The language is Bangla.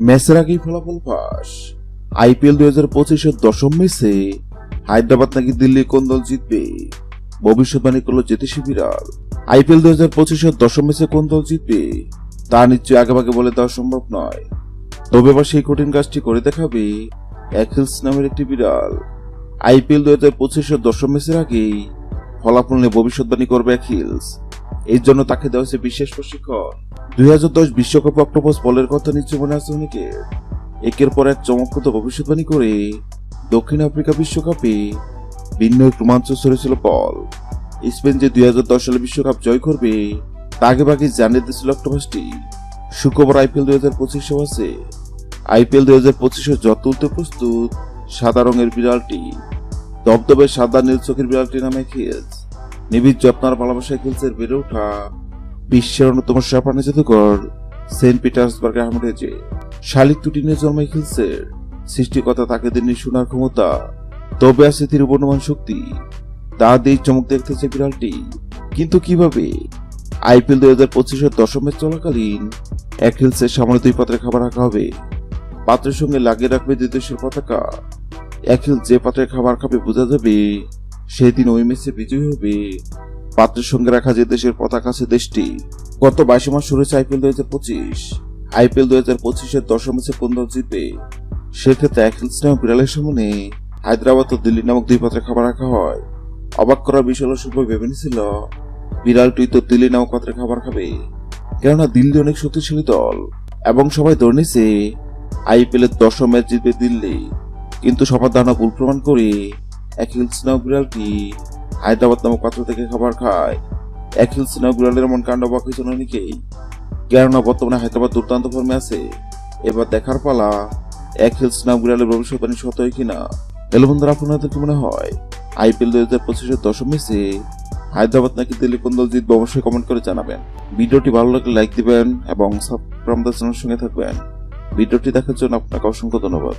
ম্যাচের আগেই ফলাফল ফাঁস। আইপিএল 2025-এর দশম ম্যাচে হায়দ্রাবাদ নাকি দিল্লি কোন দল জিতবে, ভবিষ্যৎবাণী করল জ্যোতিষী বিড়াল। আইপিএল 2025-এর দশম ম্যাচে কোন দল জিতবে তা নিশ্চয়ই আগেভাগে বলে দেওয়া সম্ভব নয়, তবে এবার সেই কঠিন কাজটি করে দেখাবে অ্যাকিলস নামের একটি বিড়াল। আইপিএল 2025-এর দশম ম্যাচের আগেই ফলাফল নিয়ে ভবিষ্যৎবাণী করবে অ্যাকিলস। এর জন্য তাকে দেওয়া হয়েছে বিশেষ প্রশিক্ষণ। 2010 বিশ্বকাপে অক্টোপাস বলের কথা নিশ্চয় মনে আছে অনেকের। একের পর এক চমকপ্রদ ভবিষ্যৎবাণী করে দক্ষিণ আফ্রিকা বিশ্বকাপে ভিন্ন এক রোমাঞ্চ ছড়েছিল পল। স্পেন যে 2010 সালে বিশ্বকাপ জয় করবে তা আগেভাগে জানিয়ে দিয়েছিল অক্টোপাসটি। শুক্রবার আইপিএল 2025 আছে। আইপিএল 2025-এর যত তুলতে প্রস্তুত সাদা রঙের বিড়ালটি। দবদবে সাদা নীল চোখের বিড়ালটির নামে অ্যাকিলস। নিবিড় যত্নার ভালোবাসা অ্যাকিলসের বেড়ে ওঠা বিশ্বের অন্যতম জাপানি জাদুঘর সেন্ট পিটার্সবার্গে হামড়েছে। শালিক দুটি নিয়ে জন্ম অ্যাকিলসের। সৃষ্টিকর্তা তাকে দেননি শোনার ক্ষমতা, তবে আছে তীরবর্ণমান শক্তি। তা দিয়ে চমক দেখতেছে বিড়ালটি, কিন্তু কিভাবে? আইপিএল 2025-এর দশম ম্যাচ চলাকালীন অ্যাকিলসের সামনে 2 পাত্রে খাবার রাখা হবে। পাত্রের সঙ্গে লাগিয়ে রাখবে 2 দেশের পতাকা। অ্যাকিলস যে পাত্রে খাবার খাবে বোঝা যাবে সেই দিন ওই ম্যাচে বিজয়ী হবে পাত্রের সঙ্গে রাখা যে দেশের পতাকা আছে দেশটি। গত 22 মাস শুরু হয়েছে আইপিএল 2025। আইপিএল 2025-এর দশম ম্যাচে কোন দল জিতবে সেক্ষেত্রে অ্যাকিলস নামক বিড়ালের সামনে হায়দ্রাবাদ ও দিল্লি নামক 2 পাত্রে খাবার রাখা হয়। অবাক করার বিষয় হলো সবাই ভেবে নিছিল বিড়ালটি তো দিল্লি নামক পাত্রে খাবার খাবে, কেননা দিল্লি অনেক শক্তিশালী দল এবং সবাই ধরে নিছে আইপিএল এর দশম ম্যাচ জিতবে দিল্লি। কিন্তু সবার ধারণা ভুল প্রমাণ করে অ্যাকিলস নামক বিড়ালটি হায়দ্রাবাদ নামক পাত্র থেকে খাবার খায়। অ্যাকিলস নামক বিড়ালের এমন কাণ্ড অবাক হয়েছেন অনেকেই, কেননা বর্তমানে হায়দ্রাবাদ দুর্দান্ত ফর্মে আছে। এবার দেখার পালা অ্যাকিলস নামক বিড়ালের ভবিষ্যৎবাণী সত্য হয় কিনা। হ্যালো বন্ধুরা, আপনাদের কি মনে হয় আইপিএল 2025-এর দশম ম্যাচে হায়দ্রাবাদ নাকি দিল্লি কোন দল জিতবে অবশ্যই কমেন্ট করে জানাবেন। ভিডিওটি ভালো লাগলে লাইক দিবেন এবং সাবস্ক্রাইব চ্যানেলের সঙ্গে থাকবেন। ভিডিওটি দেখার জন্য আপনাকে অসংখ্য ধন্যবাদ।